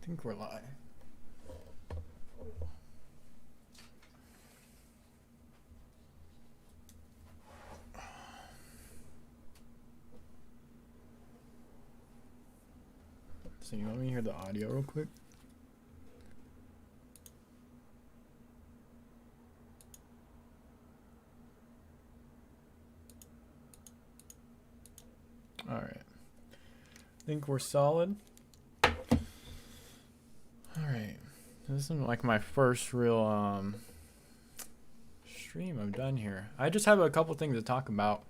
think we're live. So you want me to hear the audio real quick? All right. I think we're solid. All right. This isn't like my first real stream I've done here. I just have a couple things to talk about.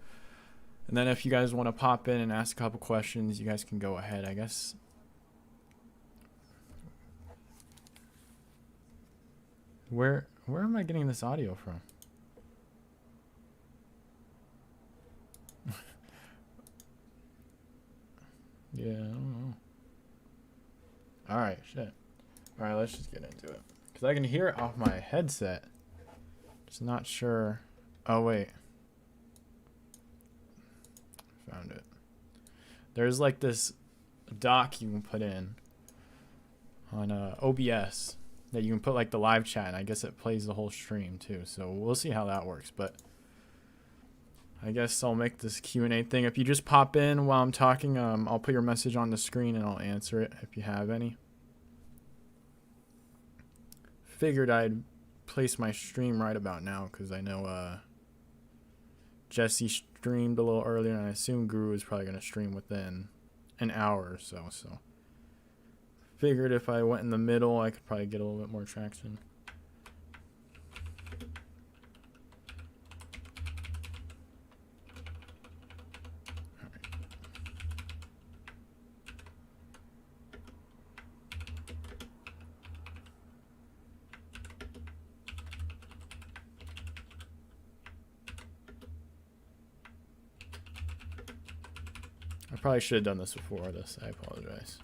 And then if you guys want to pop in and ask a couple questions, you guys can go ahead, I guess. Where am I getting this audio from? Yeah, I don't know. All right, shit. All right, let's just get into it. Because I can hear it off my headset. Just not sure. Oh, wait. Found it. There's like this doc you can put in on OBS that you can put like the live chat, and I guess it plays the whole stream too. So we'll see how that works. But I guess I'll make this Q&A thing. If you just pop in while I'm talking, I'll put your message on the screen and I'll answer it if you have any. Figured I'd place my stream right about now because I know Jesse streamed a little earlier, and I assume Guru is probably going to stream within an hour or so. So figured if I went in the middle, I could probably get a little bit more traction. I probably should have done this before this. I apologize.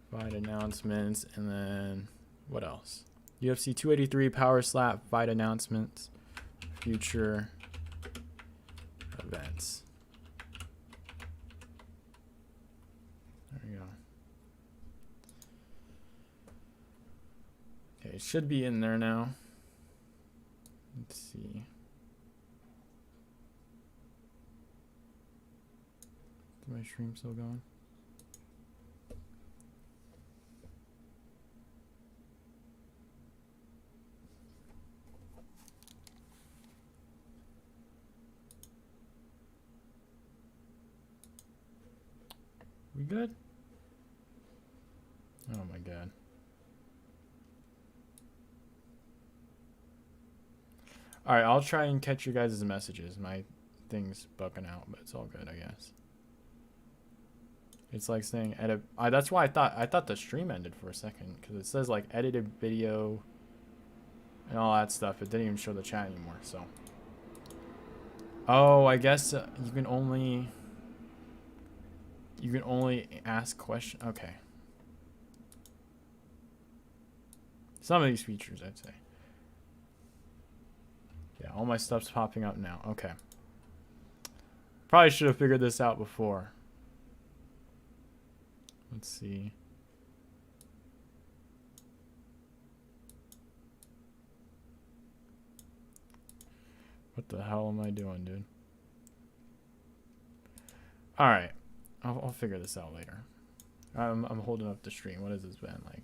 Fight announcements, and then what else? UFC 283 Power Slap fight announcements, future events. There we go. Okay, it should be in there now. Let's see. Is my stream still going? We good? Oh my god. Alright, I'll try and catch your guys' messages. My thing's bugging out, but it's all good, I guess. It's like saying edit. That's why I thought the stream ended for a second, because it says like edited video and all that stuff. It didn't even show the chat anymore. So, oh, I guess you can only ask questions. Okay. Some of these features, I'd say. Yeah, all my stuff's popping up now. Okay. Probably should have figured this out before. Let's see. What the hell am I doing, dude? All right, I'll figure this out later. I'm holding up the stream. What has this been like?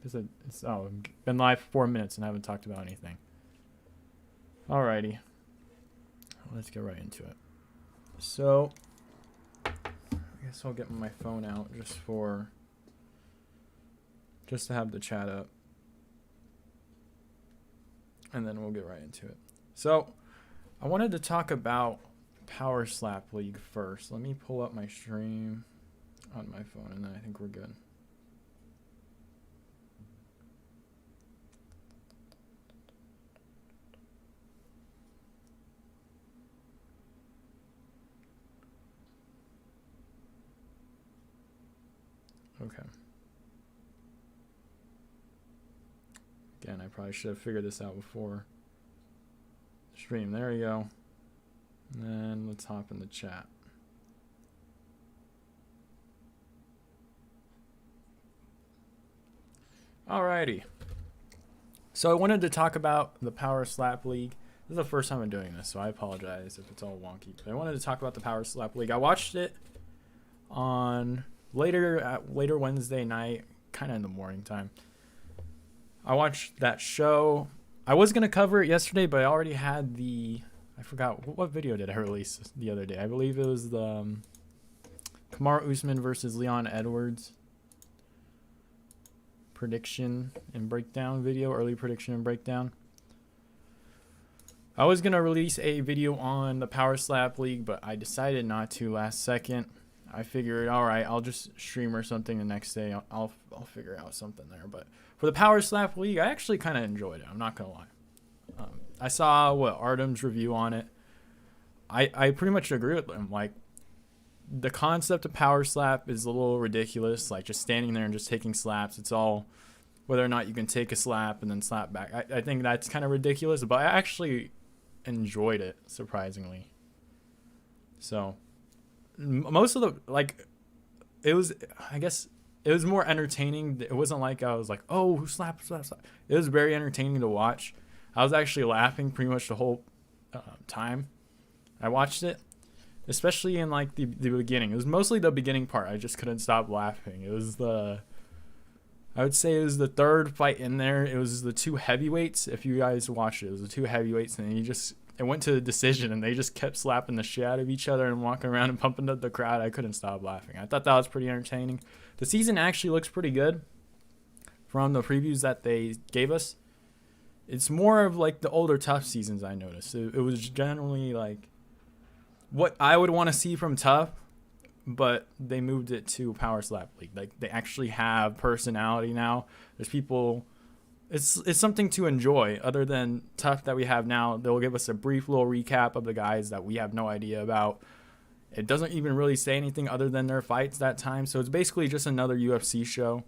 It's been live for 4 minutes and I haven't talked about anything. Alrighty, let's get right into it. So, I guess I'll get my phone out just to have the chat up, and then we'll get right into it. So, I wanted to talk about Power Slap League first. Let me pull up my stream on my phone, and then I think we're good. Okay. Again, I probably should have figured this out before the stream. There you go. And then let's hop in the chat. Alrighty. So I wanted to talk about the Power Slap League. This is the first time I'm doing this, so I apologize if it's all wonky. But I wanted to talk about the Power Slap League. I watched it on later Wednesday night, kind of in the morning time. I watched that show. I was going to cover it yesterday, but I already had I forgot, what video did I release the other day? I believe it was the Kamaru Usman versus Leon Edwards prediction and breakdown video, early prediction and breakdown. I was going to release a video on the Power Slap League, but I decided not to last second. I figured, all right, I'll just stream or something the next day. I'll figure out something there. But for the Power Slap League, I actually kind of enjoyed it. I'm not going to lie. I saw Artem's review on it. I pretty much agree with him. Like, the concept of Power Slap is a little ridiculous. Like, just standing there and just taking slaps. It's all whether or not you can take a slap and then slap back. I think that's kind of ridiculous, but I actually enjoyed it, surprisingly. So most of it was more entertaining. It wasn't like I was like, oh, slap. It was very entertaining to watch. I was actually laughing pretty much the whole time I watched it, especially in like the beginning. It was mostly the beginning part. I just couldn't stop laughing. I would say it was the third fight in there. It was the two heavyweights. If you guys watched it was the two heavyweights, and it went to the decision, and they just kept slapping the shit out of each other and walking around and pumping up the crowd. I couldn't stop laughing. I thought that was pretty entertaining. The season actually looks pretty good from the previews that they gave us. It's more of like the older Tough seasons, I noticed. It was generally like what I would want to see from Tough, but they moved it to Power Slap League. Like, they actually have personality now. There's people. It's something to enjoy. Other than Tough that we have now, they'll give us a brief little recap of the guys that we have no idea about. It doesn't even really say anything other than their fights that time. So it's basically just another UFC show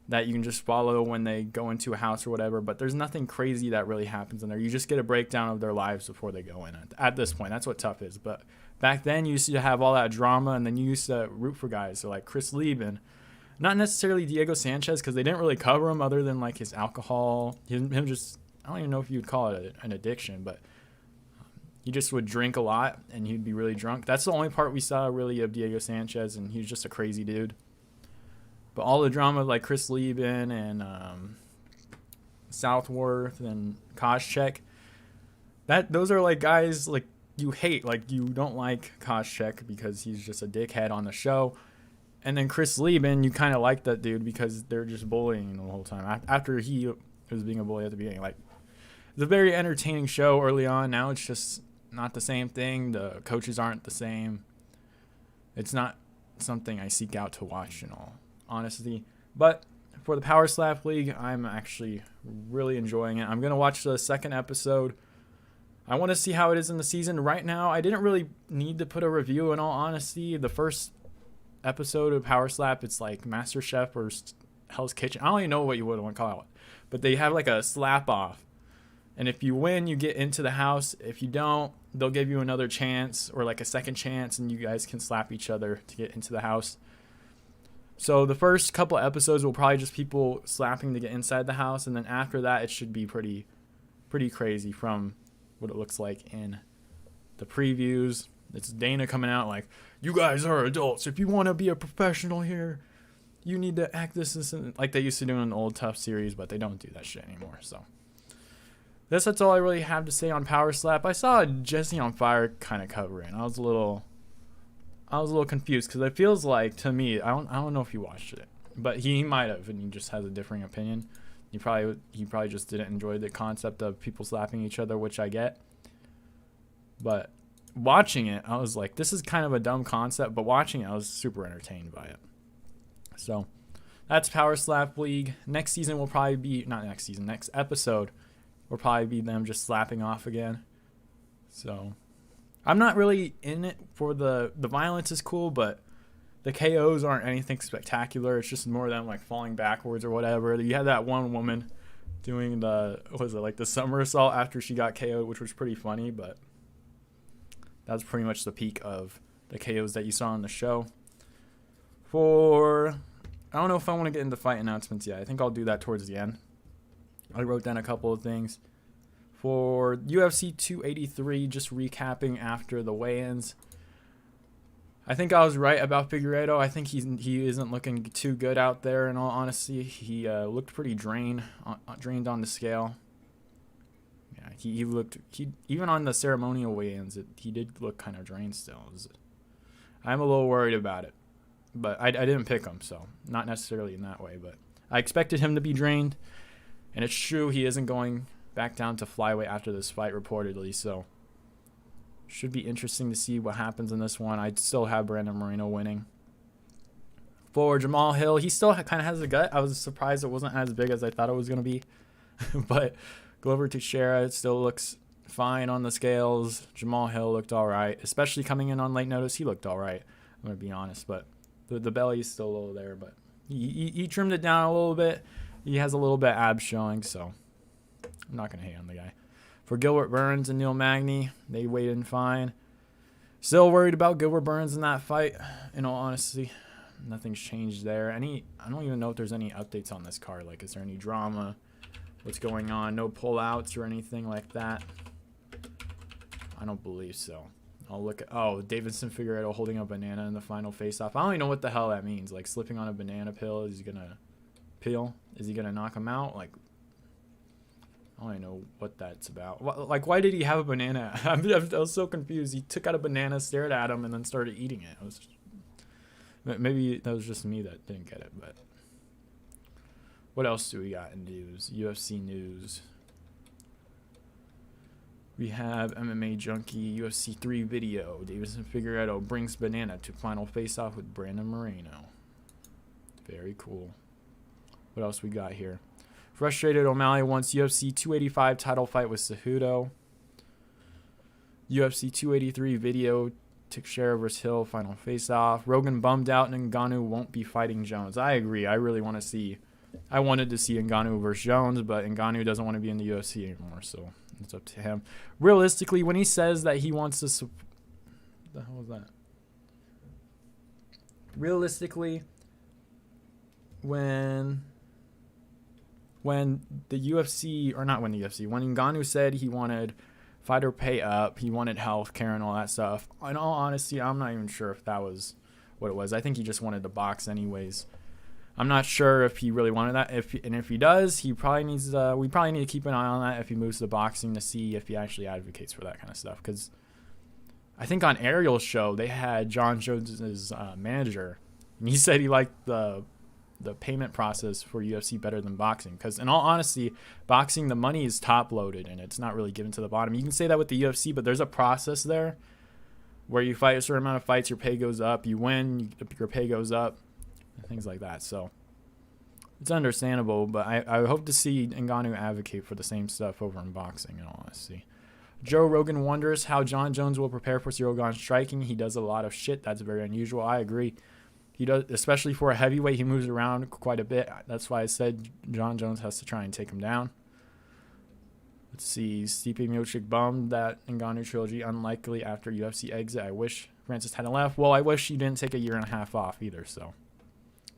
that you can just follow when they go into a house or whatever. But there's nothing crazy that really happens in there. You just get a breakdown of their lives before they go in. At this point, that's what Tough is. But back then, you used to have all that drama, and then you used to root for guys. So like Chris Lieben, not necessarily Diego Sanchez, because they didn't really cover him other than like his alcohol. Him just, I don't even know if you would call it an addiction, but he just would drink a lot and he'd be really drunk. That's the only part we saw really of Diego Sanchez, and he was just a crazy dude. But all the drama like Chris Lieben and Southworth and Koscheck, those are like guys like you hate. Like, you don't like Koscheck because he's just a dickhead on the show. And then Chris Lieben, you kind of like that dude because they're just bullying the whole time. After he was being a bully at the beginning. Like, it's a very entertaining show early on. Now it's just not the same thing. The coaches aren't the same. It's not something I seek out to watch in all honesty. But for the Power Slap League, I'm actually really enjoying it. I'm going to watch the second episode. I want to see how it is in the season. Right now, I didn't really need to put a review in all honesty. The first episode of Power Slap, it's like Master Chef or Hell's Kitchen. I don't even know what you would want to call it. But they have like a slap off. And if you win, you get into the house. If you don't, they'll give you another chance or like a second chance, and you guys can slap each other to get into the house. So the first couple episodes will probably just people slapping to get inside the house. And then after that, it should be pretty crazy from what it looks like in the previews. It's Dana coming out like, you guys are adults. If you want to be a professional here, you need to act this and like they used to do in the old Tough series, but they don't do that shit anymore. So that's all I really have to say on Power Slap. I saw Jesse on Fire kind of cover it. I was a little confused because it feels like, to me, I don't know if he watched it, but he might have, and he just has a differing opinion. He probably just didn't enjoy the concept of people slapping each other, which I get. But watching it, I was like, this is kind of a dumb concept, but watching it, I was super entertained by it. So that's Power Slap League. Next episode will probably be them just slapping off again. So I'm not really in it for the violence is cool, but the KOs aren't anything spectacular. It's just more of them like falling backwards or whatever. You had that one woman doing the somersault after she got KO'd, which was pretty funny, but that's pretty much the peak of the KOs that you saw on the show. For I don't know if I want to get into fight announcements yet. I think I'll do that towards the end. I wrote down a couple of things. For UFC 283, just recapping after the weigh-ins. I think I was right about Figueiredo. I think he isn't looking too good out there, in all honesty. He looked pretty drained on the scale. Yeah, he looked even on the ceremonial weigh-ins, he did look kind of drained still. I'm a little worried about it, but I didn't pick him, so not necessarily in that way. But I expected him to be drained, and it's true he isn't going back down to flyweight after this fight reportedly, so should be interesting to see what happens in this one. I'd still have Brandon Moreno winning. For Jamal Hill, he still kind of has a gut. I was surprised it wasn't as big as I thought it was going to be. But Glover Teixeira still looks fine on the scales. Jamal Hill looked all right, especially coming in on late notice. He looked all right, I'm going to be honest. But the belly is still a little there. But he trimmed it down a little bit. He has a little bit of abs showing, so I'm not going to hate on the guy. For Gilbert Burns and Neil Magny, they weighed in fine. Still worried about Gilbert Burns in that fight, in all honesty. Nothing's changed there. I don't even know if there's any updates on this card. Like, is there any drama? What's going on? No pullouts or anything like that? I don't believe so. I'll look at... Oh, Davidson Figueiredo holding a banana in the final face-off. I don't even know what the hell that means. Like, slipping on a banana pill. Is he going to peel? Is he going to knock him out? Like... I don't even know what that's about. Like, why did he have a banana? I was so confused. He took out a banana, stared at him, and then started eating it. Maybe that was just me that didn't get it. But what else do we got in news? UFC news. We have MMA Junkie UFC 3 video. Davidson Figueiredo brings banana to final face-off with Brandon Moreno. Very cool. What else we got here? Frustrated O'Malley wants UFC 285 title fight with Cejudo. UFC 283 video, Teixeira vs. Hill final face-off. Rogan bummed out and Ngannou won't be fighting Jones. I agree. I really want to see... I wanted to see Ngannou versus Jones, but Ngannou doesn't want to be in the UFC anymore, so it's up to him. Realistically, when he says that he wants to... What the hell was that? Realistically, when the UFC, or not when the UFC, when Ngannou said he wanted fighter pay up, he wanted health care and all that stuff, in all honesty, I'm not even sure if that was what it was. I think he just wanted to box anyways. I'm not sure if he really wanted that. If he does, he probably needs. We probably need to keep an eye on that if he moves to boxing to see if he actually advocates for that kind of stuff. Because I think on Ariel's show they had John Jones' manager, and he said he liked the payment process for UFC better than boxing. Because in all honesty, boxing, the money is top loaded and it's not really given to the bottom. You can say that with the UFC, but there's a process there where you fight a certain amount of fights, your pay goes up. You win, your pay goes up, and things like that. So it's understandable, but I hope to see Ngannou advocate for the same stuff over in boxing, in all honesty. Joe Rogan wonders how John Jones will prepare for Ciryl Gane's striking. He does a lot of shit. That's very unusual. I agree. He does, especially for a heavyweight. He moves around quite a bit. That's why I said John Jones has to try and take him down. Let's see. Stipe Miocic bummed that Ngannou trilogy unlikely after UFC exit. I wish Francis hadn't left. Well, I wish he didn't take a year and a half off either. So,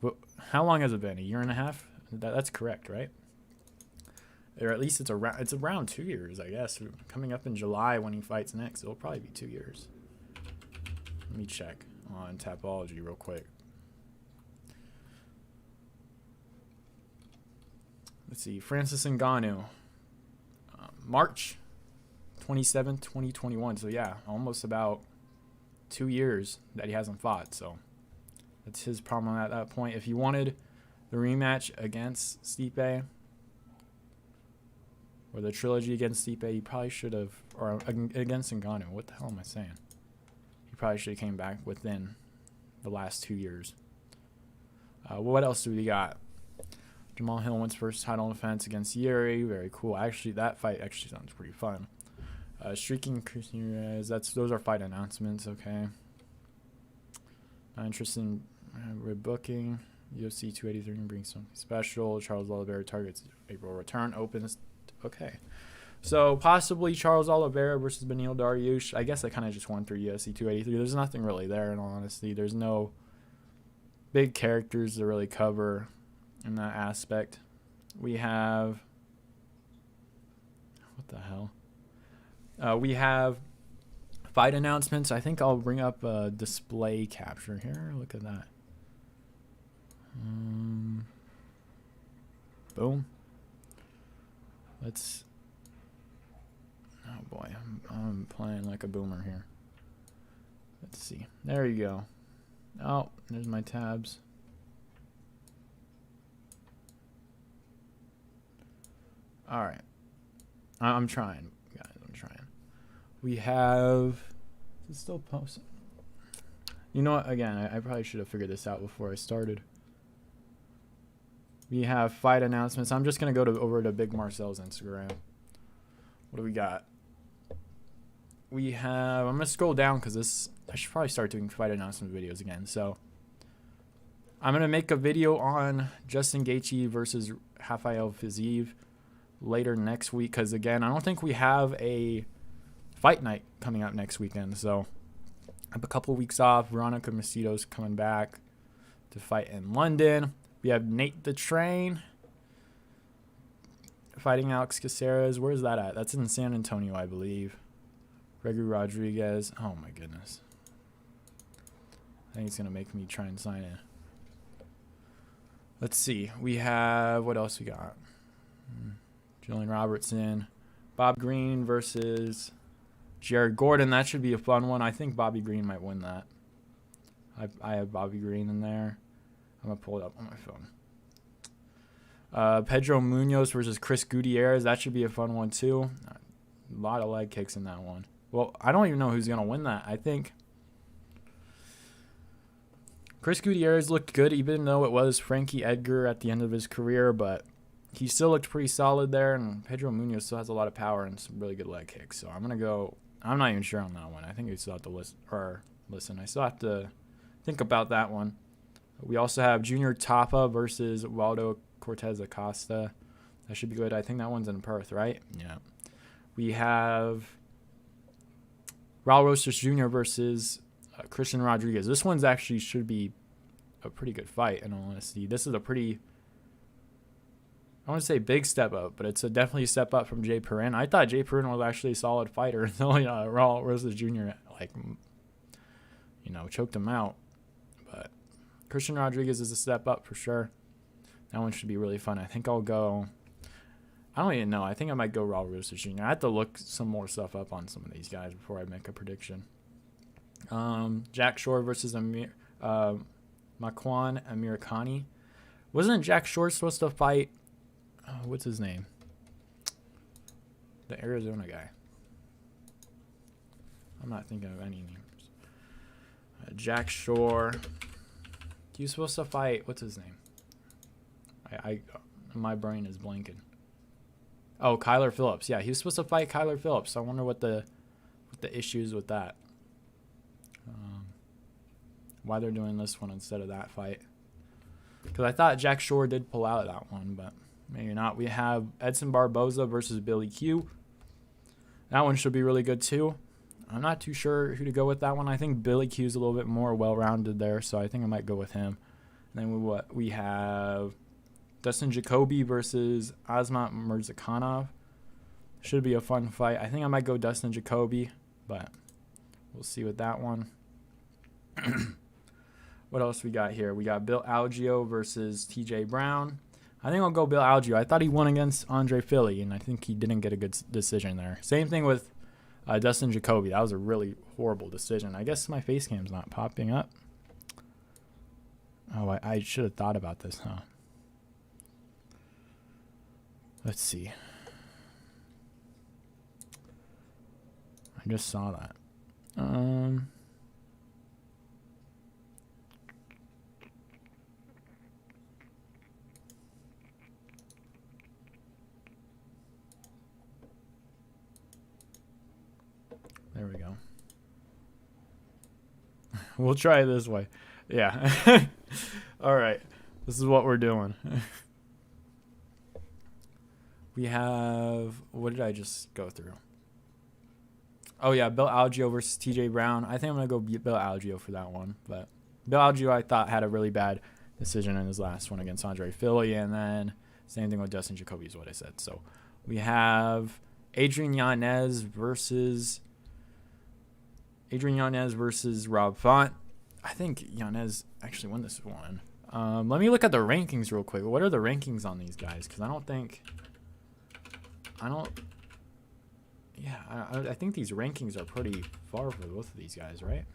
but how long has it been? A year and a half? That's correct, right? Or at least it's around 2 years, I guess. Coming up in July when he fights next, it'll probably be 2 years. Let me check on Tapology real quick. Let's see, Francis Ngannou, March 27th, 2021. So yeah, almost about 2 years that he hasn't fought. So that's his problem at that point. If he wanted the rematch against Stipe, or the trilogy against Stipe, he probably should have, or against Ngannou. What the hell am I saying? He probably should have came back within the last 2 years. What else do we got? Jamal Hill wins first title defense against Yuri. Very cool. Actually, that fight actually sounds pretty fun. Streaking Christian, those are fight announcements. Okay. Interesting. Rebooking. UFC 283 brings something special. Charles Oliveira targets April return. Opens. Okay. So possibly Charles Oliveira versus Beneil Dariush. I guess I kind of just went through UFC 283. There's nothing really there, in all honesty. There's no big characters to really cover in that aspect. We have, what the hell? We have fight announcements. I think I'll bring up a display capture here. Look at that. Boom. Let's. Oh boy, I'm playing like a boomer here. Let's see. There you go. Oh, there's my tabs. All right. I'm trying, guys. I'm trying. We have. Is it still posted? You know what? Again, I probably should have figured this out before I started. We have fight announcements. I'm just gonna go over to Big Marcel's Instagram. What do we got? We have. I'm gonna scroll down because this. I should probably start doing fight announcement videos again. So I'm gonna make a video on Justin Gaethje versus Rafael Fiziev later next week. Because again, I don't think we have a fight night coming up next weekend. So I have a couple of weeks off. Veronica Macedo's coming back to fight in London. We have Nate the Train fighting Alex Caceres. Where's that at? That's in San Antonio, I believe. Gregory Rodriguez. Oh, my goodness. I think it's going to make me try and sign in. Let's see. We have... What else we got? Julian Robertson. Bob Green versus Jared Gordon. That should be a fun one. I think Bobby Green might win that. I have Bobby Green in there. I'm going to pull it up on my phone. Pedro Munoz versus Chris Gutierrez. That should be a fun one, too. A lot of leg kicks in that one. Well, I don't even know who's going to win that. I think Chris Gutierrez looked good, even though it was Frankie Edgar at the end of his career, but he still looked pretty solid there, and Pedro Munoz still has a lot of power and some really good leg kicks. So I'm going to go – I'm not even sure on that one. I think we still have to listen. I still have to think about that one. We also have Junior Tapa versus Waldo Cortez Acosta. That should be good. I think that one's in Perth, right? Yeah. We have Raul Rosas Jr. versus Christian Rodriguez. This one's actually should be a pretty good fight, in all honesty. This is a pretty, I want to say big step up, but it's a definitely a step up from Jay Perrin. I thought Jay Perrin was actually a solid fighter until Raul Rosas Jr. Choked him out. But Christian Rodriguez is a step up for sure. That one should be really fun. I think I'll go. I don't even know. I think I might go Raul Rosas Jr. I have to look some more stuff up on some of these guys before I make a prediction. Jack Shore versus Makwan Amirkhani. Wasn't Jack Shore supposed to fight? What's his name? The Arizona guy. I'm not thinking of any names. Jack Shore. He was supposed to fight. What's his name? My brain is blanking. Oh, Kyler Phillips. Yeah, he was supposed to fight Kyler Phillips. So I wonder what the issues with that. Why they're doing this one instead of that fight. Because I thought Jack Shore did pull out that one, but maybe not. We have Edson Barboza versus Billy Q. That one should be really good too. I'm not too sure who to go with that one. I think Billy Q's a little bit more well-rounded there, so I think I might go with him. And then we have Dustin Jacoby versus Asmat Mirzakhanov. Should be a fun fight. I think I might go Dustin Jacoby, but we'll see with that one. What else we got here? We got Bill Algeo versus TJ Brown. I think I'll go Bill Algeo. I thought he won against Andre Philly, and I think he didn't get a good decision there. Same thing with Dustin Jacoby. That was a really horrible decision. I guess my face cam's not popping up. Oh, I should have thought about this, huh? Let's see. I just saw that. There we go. We'll try it this way. Yeah. All right. This is what we're doing. We have... What did I just go through? Oh, yeah. Bill Algeo versus TJ Brown. I think I'm going to go Bill Algeo for that one. But Bill Algeo, I thought, had a really bad decision in his last one against Andre Fili, and then same thing with Dustin Jacoby is what I said. So we have Adrian Yanez versus Rob Font. I think Yanez actually won this one. Let me look at the rankings real quick. What are the rankings on these guys? Because I think these rankings are pretty far for both of these guys, right?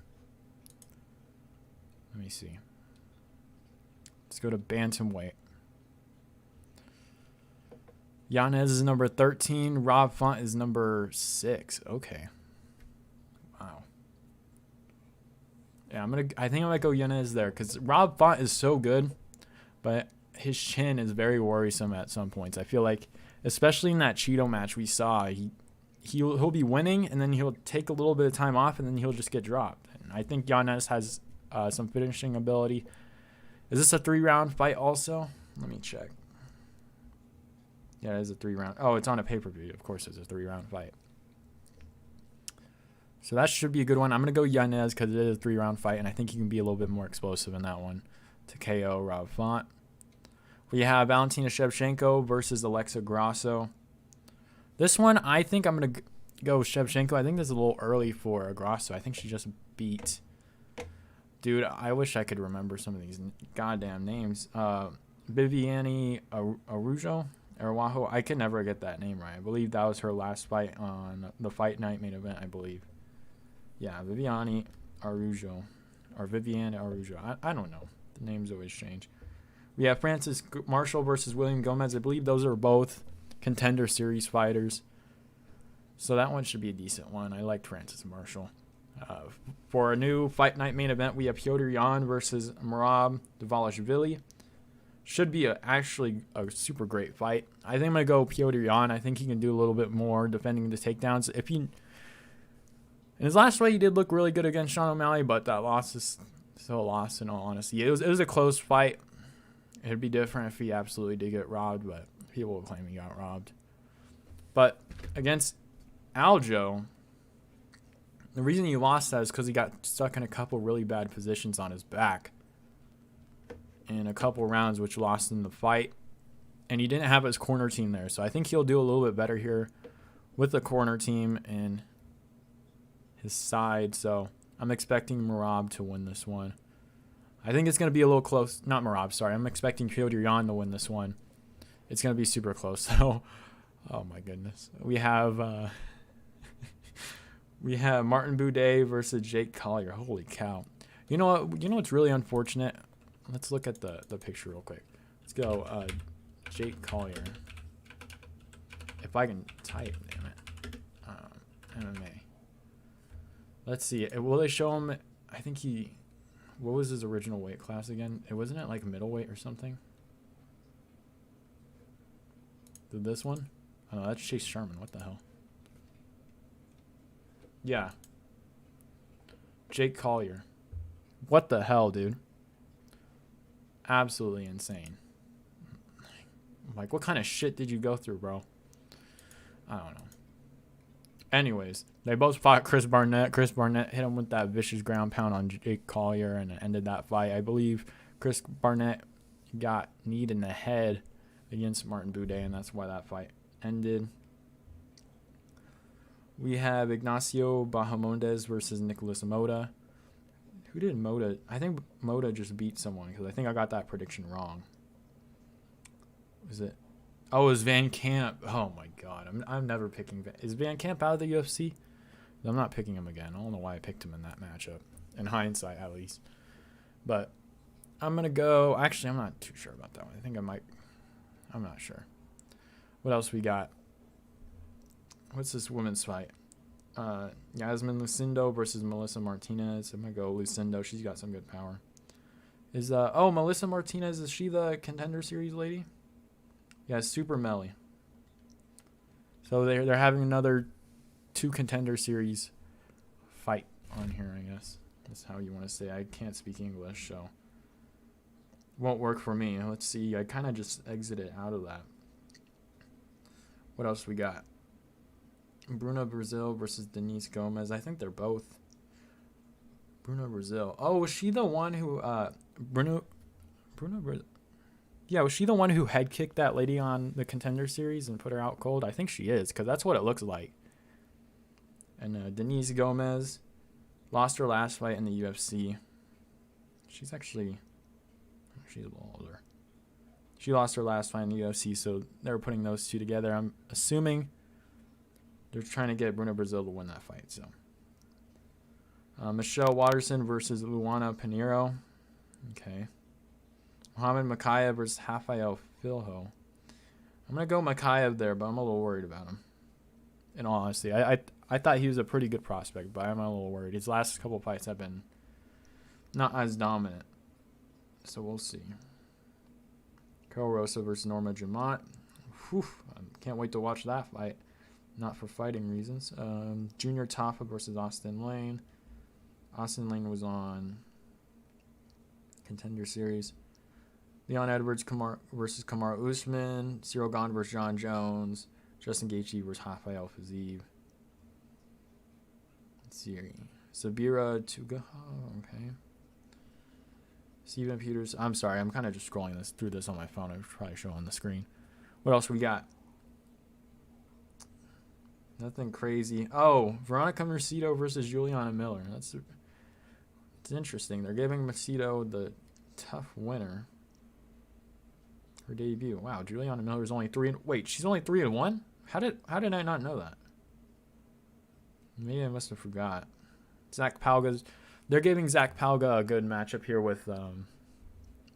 Let me see. Let's go to bantamweight. Yanez is number 13. Rob Font is number 6. Okay. Wow. Yeah, I think I might go Yanez there because Rob Font is so good, but his chin is very worrisome at some points. I feel like, especially in that Cheeto match we saw, he'll be winning and then he'll take a little bit of time off and then he'll just get dropped. And I think Yanez has some finishing ability. Is this a 3-round fight also? Let me check. Yeah, it is a 3-round. Oh, it's on a pay-per-view. Of course, it's a 3-round fight. So that should be a good one. I'm going to go Yanez because it is a 3-round fight, and I think he can be a little bit more explosive in that one to KO Rob Font. We have Valentina Shevchenko versus Alexa Grasso. This one, I think I'm going to go Shevchenko. I think this is a little early for Grasso. I think she just beat... Dude, I wish I could remember some of these goddamn names. Viviane Araújo. I could never get that name right. I believe that was her last fight on the Fight Night main event, I believe. Yeah, Viviane Araújo. Or Viviane Araújo. I don't know. The names always change. We have Francis Marshall versus William Gomez. I believe those are both Contender Series fighters. So that one should be a decent one. I liked Francis Marshall. For a new Fight Night main event, we have Petr Yan versus Merab Dvalishvili. Should be actually a super great fight. I think I'm going to go Petr Yan. I think he can do a little bit more defending the takedowns. In his last fight, he did look really good against Sean O'Malley, but that loss is still a loss in all honesty. It was a close fight. It would be different if he absolutely did get robbed, but people will claim he got robbed. But against Aljo, the reason he lost that is because he got stuck in a couple really bad positions on his back in a couple rounds, which lost him the fight. And he didn't have his corner team there. So I think he'll do a little bit better here with the corner team and his side. So I'm expecting Merab to win this one. I think it's going to be a little close. Not Merab, sorry. I'm expecting Petr Yan to win this one. It's going to be super close. So, oh my goodness. We have Martin Buday versus Jake Collier. Holy cow. You know what's really unfortunate? Let's look at the picture real quick. Let's go Jake Collier. If I can type, damn it. MMA. Let's see. Will they show him? I think what was his original weight class again? Wasn't it like middleweight or something? Did this one? Oh, no, that's Chase Sherman. What the hell? Yeah. Jake Collier. What the hell, dude? Absolutely insane. Like, what kind of shit did you go through, bro? I don't know. Anyways, they both fought Chris Barnett. Chris Barnett hit him with that vicious ground pound on Jake Collier and it ended that fight. I believe Chris Barnett got kneed in the head against Martin Buday, and that's why that fight ended. We have Ignacio Bahamondes versus Nicholas Mota. Who did Mota? I think Mota just beat someone because I think I got that prediction wrong. Was it? Oh, it was Van Camp. Oh my God, I'm never picking. Is Van Camp out of the UFC? I'm not picking him again. I don't know why I picked him in that matchup. In hindsight, at least. But I'm gonna go. Actually, I'm not too sure about that one. I think I might. I'm not sure. What else we got? What's this women's fight? Yasmin Lucindo versus Melissa Martinez. I'm going to go Lucindo. She's got some good power. Melissa Martinez, is she the Contender Series lady? Yeah, Super Melly. So they're having another 2 Contender Series fight on here, I guess. That's how you want to say. I can't speak English, so won't work for me. Let's see. I kind of just exited out of that. What else we got? Bruna Brazil versus Denise Gomez. I think they're both Bruno Brazil. Oh, was she the one who Bruno Brazil? Yeah, was she the one who head kicked that lady on the Contender Series and put her out cold? I think she is, because that's what it looks like. And Denise Gomez lost her last fight in the UFC. She's a little older. She lost her last fight in the UFC, so they're putting those two together. I'm assuming they're trying to get Bruno Brazil to win that fight. So Michelle Watterson versus Luana Pinheiro. Okay. Muhammad Makayev versus Rafael Filho. I'm going to go Makayev there, but I'm a little worried about him. In all honesty, I thought he was a pretty good prospect, but I'm a little worried. His last couple fights have been not as dominant. So we'll see. Carl Rosa versus Norma Jamont. Whew, I can't wait to watch that fight. Not for fighting reasons. Junior Tafa versus Austin Lane. Austin Lane was on Contender Series. Leon Edwards versus Kamaru Usman. Cyril Gane versus John Jones. Justin Gaethje versus Rafael Fiziev. Sabira Tuga. Oh, okay. Steven Peters. I'm sorry. I'm kind of just scrolling through this on my phone. I was probably showing on the screen. What else we got? Nothing crazy. Oh, Veronica Macedo versus Juliana Miller. It's interesting. They're giving Macedo the tough winner. Her debut. Wow, Juliana Miller's only 3. Wait, she's only 3-1? How did I not know that? Maybe I must have forgot. They're giving Zach Palga a good matchup here with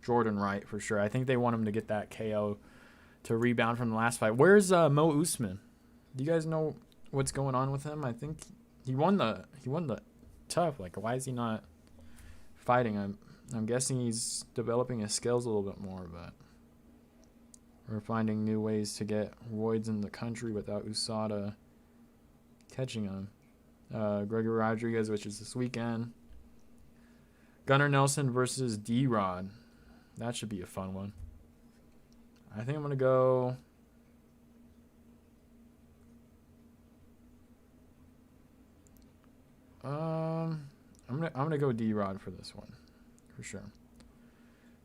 Jordan Wright for sure. I think they want him to get that KO to rebound from the last fight. Where's Mo Usman? Do you guys know what's going on with him? I think he won the tough. Like, why is he not fighting? I'm guessing he's developing his skills a little bit more, but we're finding new ways to get roids in the country without USADA catching him. Gregory Rodriguez, which is this weekend. Gunnar Nelson versus D-Rod. That should be a fun one. I think I'm going to go... I'm gonna go D-Rod for this one, for sure.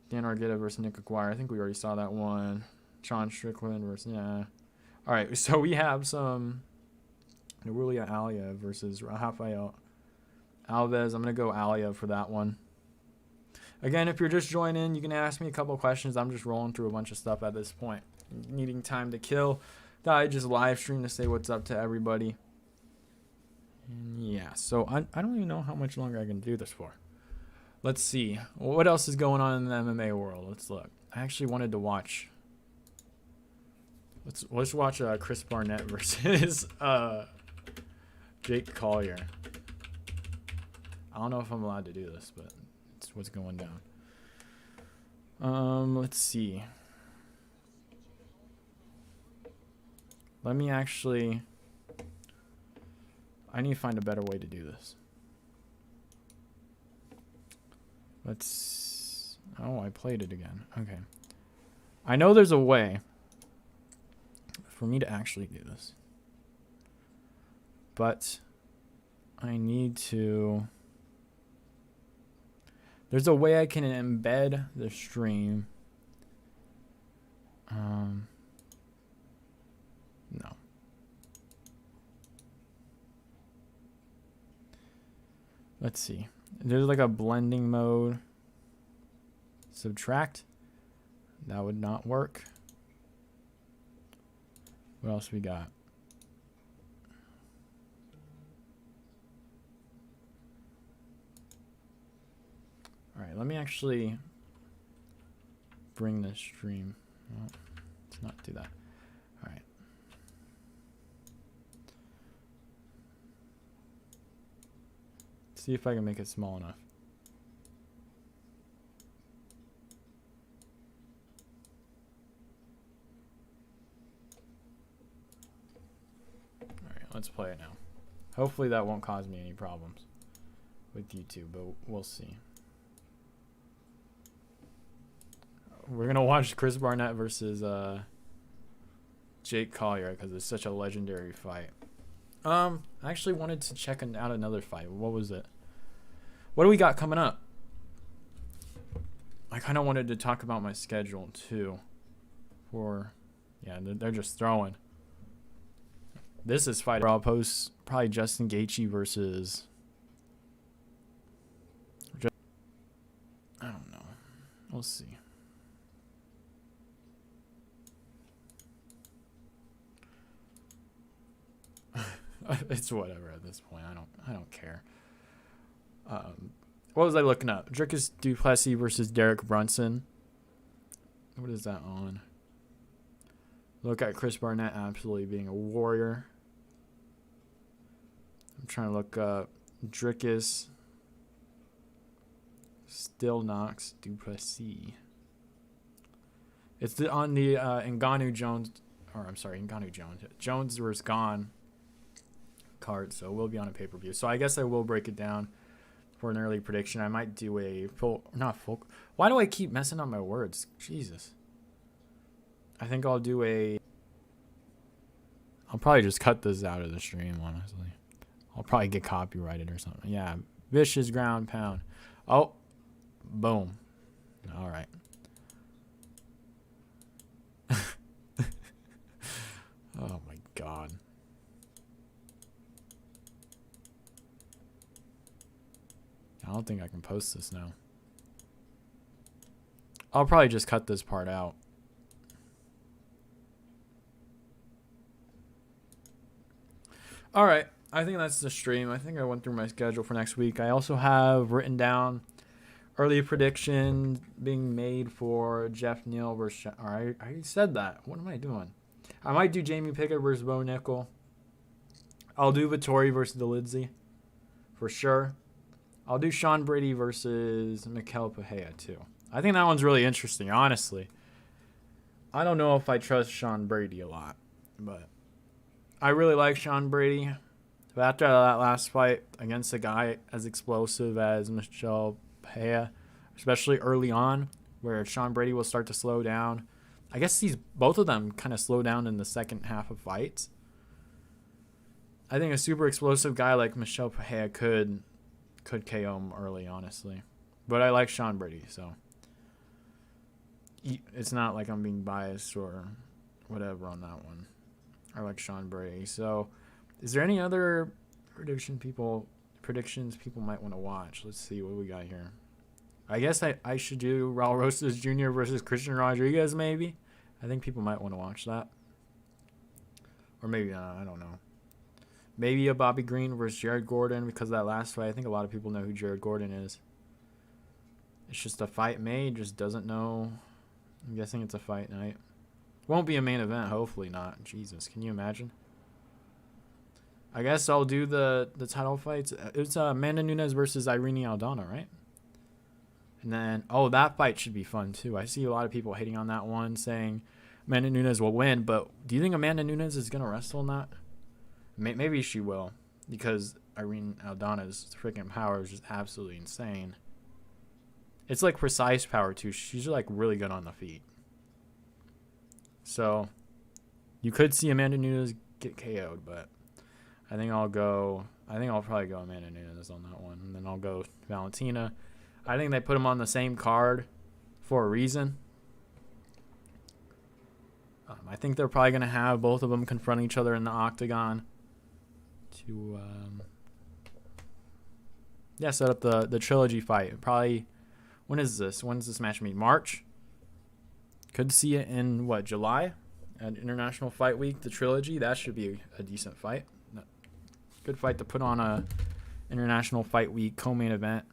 Dan Argueta versus Nick Aguirre. I think we already saw that one. Sean Strickland versus All right, so we have some Narulia Alia versus Rafael Alves. I'm gonna go Alia for that one. Again, if you're just joining, you can ask me a couple questions. I'm just rolling through a bunch of stuff at this point, needing time to kill. Thought I'd just live stream to say what's up to everybody. And yeah, so I don't even know how much longer I can do this for. Let's see. What else is going on in the MMA world? Let's look. I actually wanted to watch. Let's watch Chris Barnett versus Jake Collier. I don't know if I'm allowed to do this, but it's what's going down. Let's see. Let me actually... I need to find a better way to do this. Oh, I played it again. Okay. I know there's a way for me to actually do this. But I need to... There's a way I can embed the stream. No. Let's see. There's like a blending mode. Subtract. That would not work. What else we got? All right, let me actually bring this stream. Well, let's not do that. All right. See if I can make it small enough. All right, let's play it now. Hopefully that won't cause me any problems with YouTube, but we'll see. We're going to watch Chris Barnett versus Jake Collier because it's such a legendary fight. I actually wanted to check out another fight. What was it? What do we got coming up? I kind of wanted to talk about my schedule too. Yeah, they're just throwing. This is fight. I'll post probably Justin Gaethje versus. I don't know. We'll see. It's whatever at this point. I don't care. What was I looking up? Dricus du Plessis versus Derek Brunson. What is that on? Look at Chris Barnett absolutely being a warrior. I'm trying to look up Dricus still knocks du Plessis. It's on the Ngannou Jones versus Gane card, so it will be on a pay-per-view. So I guess I will break it down for an early prediction. I might do a why do I keep messing up my words? Jesus. I think I'll probably just cut this out of the stream, honestly. I'll probably get copyrighted or something. Yeah, vicious ground pound. Oh, boom. All right. Oh my God. I don't think I can post this now. I'll probably just cut this part out. All right. I think that's the stream. I think I went through my schedule for next week. I also have written down early predictions being made for Jeff Neal versus... All right, I already said that. What am I doing? I might do Jamie Pickett versus Bo Nickel. I'll do Vettori versus DeLizzi for sure. I'll do Sean Brady versus Mikel Pereira too. I think that one's really interesting, honestly. I don't know if I trust Sean Brady a lot, but I really like Sean Brady. But after that last fight against a guy as explosive as Mikel Pereira, especially early on, where Sean Brady will start to slow down. I guess both of them kind of slow down in the second half of fights. I think a super explosive guy like Mikel Pereira could KO him early, honestly. But I like Sean Brady, so it's not like I'm being biased or whatever on that one. I like Sean Brady. So is there any other predictions people might want to watch? Let's see what we got here. I guess I should do Raul Rosas Jr. versus Christian Rodriguez, maybe. I think people might want to watch that. Or maybe not, I don't know. Maybe a Bobby Green versus Jared Gordon, because that last fight, I think a lot of people know who Jared Gordon is. It's just a fight made, just doesn't know. I'm guessing it's a fight night. Won't be a main event, hopefully not. Jesus, can you imagine? I guess I'll do the title fights. It's Amanda Nunes versus Irene Aldana, right? And then, that fight should be fun too. I see a lot of people hating on that one, saying Amanda Nunes will win. But do you think Amanda Nunes is going to wrestle in that? Maybe she will, because Irene Aldana's freaking power is just absolutely insane. It's like precise power too. She's like really good on the feet. So you could see Amanda Nunes get KO'd, but I think I'll probably go Amanda Nunes on that one, and then I'll go Valentina. I think they put them on the same card for a reason. I think they're probably going to have both of them confront each other in the octagon to set up the trilogy fight. Probably, when is this? When's this match meet? March? Could see it in, July? At International Fight Week, the trilogy. That should be a decent fight. Good fight to put on a International Fight Week co-main event.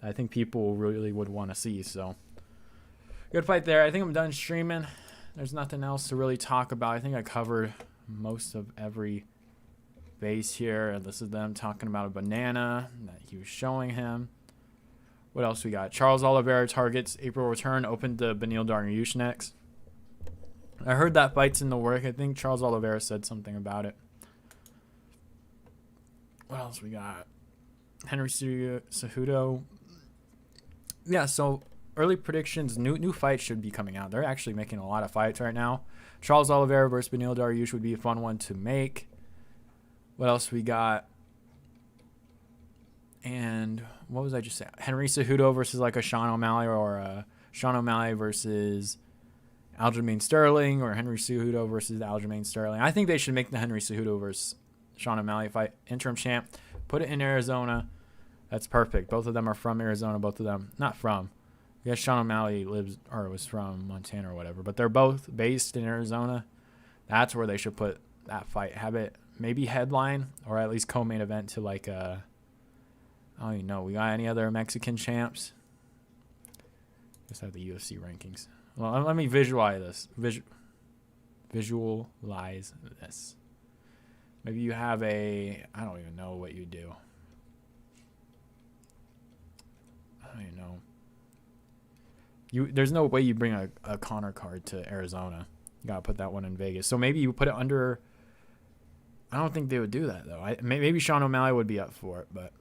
I think people really would want to see. So, good fight there. I think I'm done streaming. There's nothing else to really talk about. I think I covered most of every base here. And this is them talking about a banana that he was showing him. What else we got? Charles Oliveira targets April return. Opened to Beneil Dariush next. I heard that fight's in the work. I think Charles Oliveira said something about it. What else we got? Henry Cejudo. Yeah, so early predictions, new fights should be coming out. They're actually making a lot of fights right now. Charles Oliveira versus Beneil Dariush would be a fun one to make. What else we got? And what was I just saying? Henry Cejudo versus like a Sean O'Malley, or a Sean O'Malley versus Aljamain Sterling, or Henry Cejudo versus Aljamain Sterling. I think they should make the Henry Cejudo versus Sean O'Malley fight interim champ. Put it in Arizona. That's perfect. Both of them are from Arizona. Both of them, not from. I guess Sean O'Malley lives or was from Montana or whatever, but they're both based in Arizona. That's where they should put that fight. Have it maybe headline or at least co-main event to like a. I don't even know. We got any other Mexican champs? Just have the UFC rankings. Well, let me visualize this. Visualize this. Maybe you have a. I don't even know what you do. I don't even know. There's no way you bring a Conor card to Arizona. You gotta put that one in Vegas. So maybe you put it under. I don't think they would do that though. Maybe Sean O'Malley would be up for it, but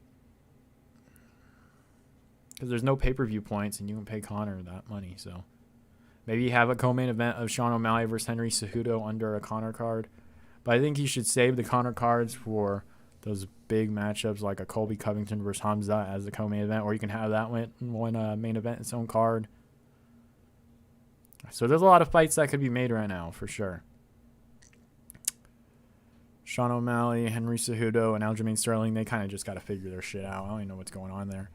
because there's no pay-per-view points and you can pay Conor that money, so maybe you have a co-main event of Sean O'Malley versus Henry Cejudo under a Conor card. But I think you should save the Conor cards for those big matchups like a Colby Covington versus Hamza as the co-main event, or you can have that one main event its own card. So there's a lot of fights that could be made right now for sure. Sean O'Malley, Henry Cejudo, and Aljamain Sterling, they kind of just got to figure their shit out. I don't even know what's going on there.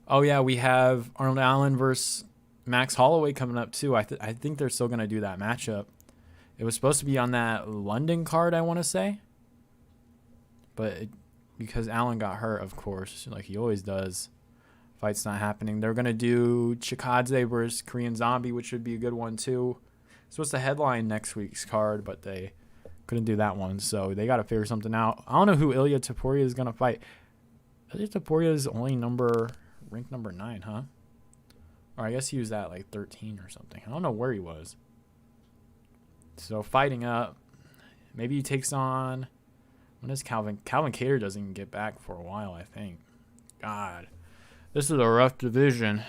Oh, yeah, we have Arnold Allen versus Max Holloway coming up, too. I think they're still going to do that matchup. It was supposed to be on that London card, I want to say. But because Allen got hurt, of course, like he always does, fight's not happening. They're going to do Chikadze versus Korean Zombie, which would be a good one, too. It's supposed to headline next week's card, but they couldn't do that one, so they got to figure something out. I don't know who Ilya Topuria is going to fight. Ilya Topuria is only ranked number 9, huh? Or I guess he was at like 13 or something. I don't know where he was. So fighting up. Maybe he takes on. When is Calvin Kattar doesn't even get back for a while, I think. God. This is a rough division.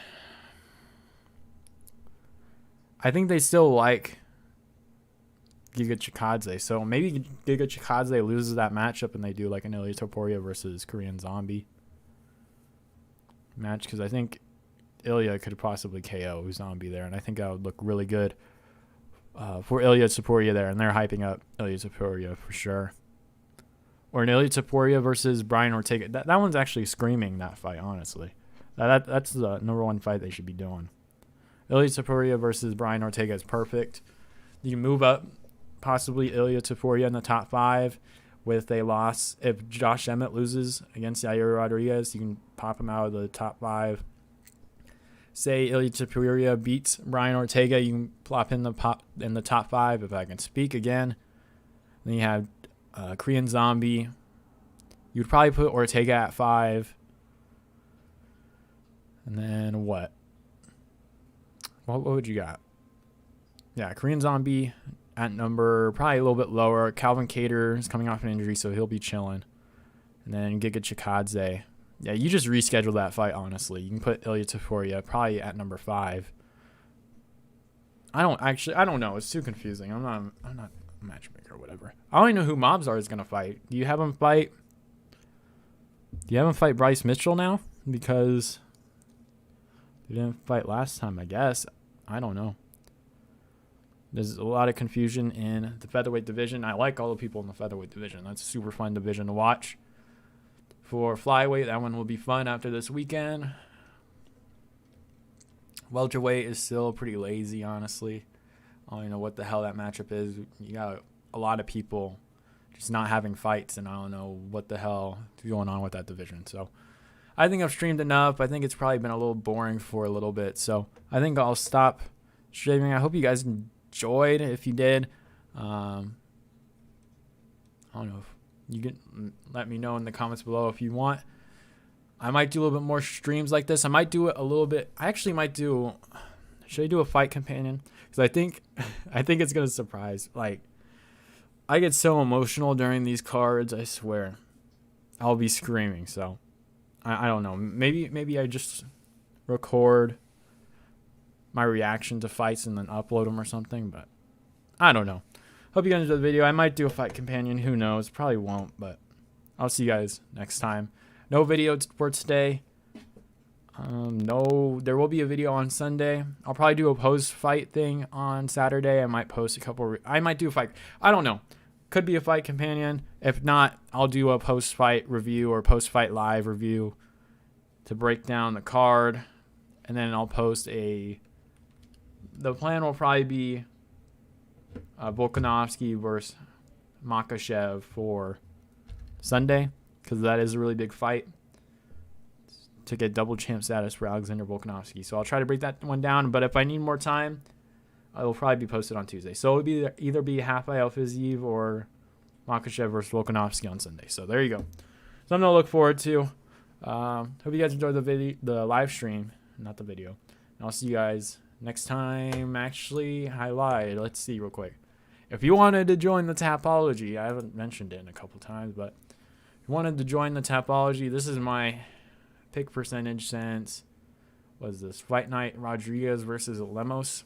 I think they still like Giga Chikadze. So maybe Giga Chikadze loses that matchup and they do like an Ilya Topuria versus Korean Zombie match, because I think Ilya could possibly KO Zombie there, and I think that would look really good for Ilya Topuria there, and they're hyping up Ilya Topuria for sure. Or an Ilya Topuria versus Brian Ortega. That one's actually screaming, that fight, honestly. That's the number one fight they should be doing. Ilya Topuria versus Brian Ortega is perfect. You can move up possibly Ilya Topuria in the top 5 with a loss. If Josh Emmett loses against Yair Rodriguez, you can pop him out of the top 5. Say Ilya Topuria beats Brian Ortega, you can plop in the top 5, if I can speak again. Then you have Korean Zombie. You'd probably put Ortega at 5. And then what? What would you got? Yeah, Korean Zombie at number probably a little bit lower. Calvin Kattar is coming off an injury, so he'll be chilling. And then Giga Chikadze. Yeah, you just reschedule that fight, honestly. You can put Ilya Topuria probably at number 5. I don't know. It's too confusing. I'm not a matchmaker or whatever. I don't even know who Mobzar is going to fight. Do you have him fight Bryce Mitchell now? Because he didn't fight last time, I guess. I don't know. There's a lot of confusion in the featherweight division. I like all the people in the featherweight division. That's a super fun division to watch. For flyweight, that one will be fun after this weekend. Welterweight is still pretty lazy, honestly. I don't even know what the hell that matchup is. You got a lot of people just not having fights, and I don't know what the hell is going on with that division. So I think I've streamed enough. I think it's probably been a little boring for a little bit. So I think I'll stop streaming. I hope you guys enjoyed. If you did, I don't know. You can let me know in the comments below if you want. I might do a little bit more streams like this. I might do it a little bit. I actually might do. Should I do a fight companion? Because I think it's gonna surprise. Like, I get so emotional during these cards. I swear, I'll be screaming. So, I don't know. Maybe I just record my reaction to fights and then upload them or something. But I don't know. Hope you guys enjoyed the video. I might do a fight companion. Who knows? Probably won't. But I'll see you guys next time. No video for today. No, there will be a video on Sunday. I'll probably do a post-fight thing on Saturday. I might post a couple. I might do a fight. I don't know. Could be a fight companion. If not, I'll do a post-fight review or post-fight live review to break down the card. And then I'll post a... The plan will probably be Volkanovski versus Makhachev for Sunday, because that is a really big fight to get double champ status for Alexander Volkanovski. So I'll try to break that one down, but if I need more time, I will probably be posted on Tuesday. So it'll be either be Rafael Fiziev or Makhachev versus Volkanovski on Sunday. So there you go. Something to look forward to. Hope you guys enjoyed the live stream, not the video. And I'll see you guys next time. Actually, I lied. Let's see real quick. If you wanted to join the Tapology, I haven't mentioned it in a couple times, but if you wanted to join the Tapology, this is my pick percentage since, what is this, Fight Night Rodriguez versus Lemos.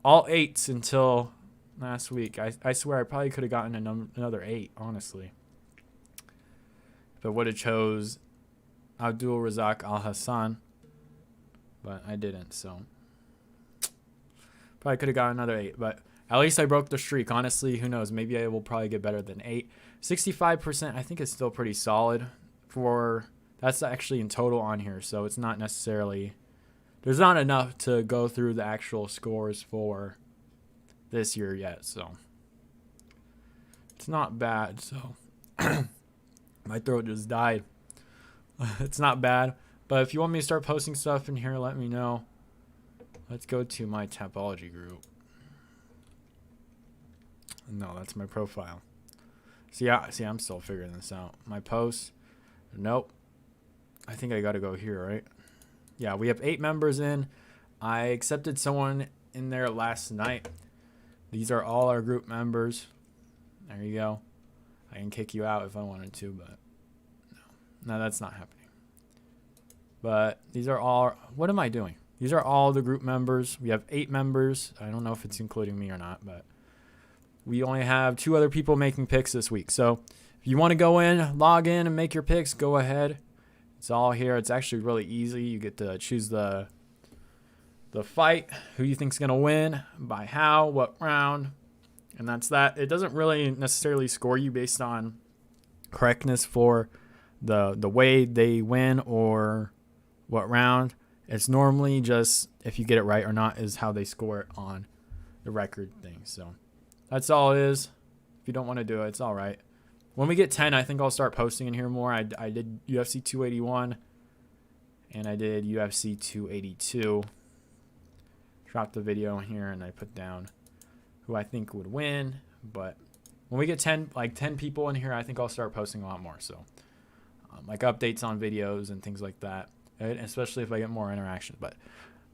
All 8s until last week. I swear I probably could have gotten another 8, honestly, if I would have chose Abdul Razak Al Hassan, but I didn't, so probably could have got another 8, but at least I broke the streak. Honestly, who knows? Maybe I will probably get better than 8. 65%, I think it's still pretty solid for... That's actually in total on here, so it's not necessarily... There's not enough to go through the actual scores for this year yet, so... It's not bad, so... My throat just died. It's not bad, but if you want me to start posting stuff in here, let me know. Let's go to my Tapology group. No, that's my profile. See, I'm still figuring this out. My posts. Nope. I think I got to go here, right? Yeah, we have 8 members in. I accepted someone in there last night. These are all our group members. There you go. I can kick you out if I wanted to, but no, that's not happening. But these are all... What am I doing? These are all the group members. We have 8 members. I don't know if it's including me or not, but... We only have 2 other people making picks this week. So if you want to go in, log in, and make your picks, go ahead. It's all here. It's actually really easy. You get to choose the fight, who you think's going to win, by how, what round, and that's that. It doesn't really necessarily score you based on correctness for the way they win or what round. It's normally just if you get it right or not is how they score it on the record thing. So that's all it is. If you don't want to do it, it's all right. When we get 10, I think I'll start posting in here more. I did UFC 281, and I did UFC 282. Dropped the video in here, and I put down who I think would win. But when we get 10 people in here, I think I'll start posting a lot more. So, like updates on videos and things like that, right? Especially if I get more interaction. But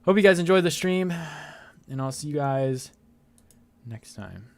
hope you guys enjoyed the stream, and I'll see you guys next time.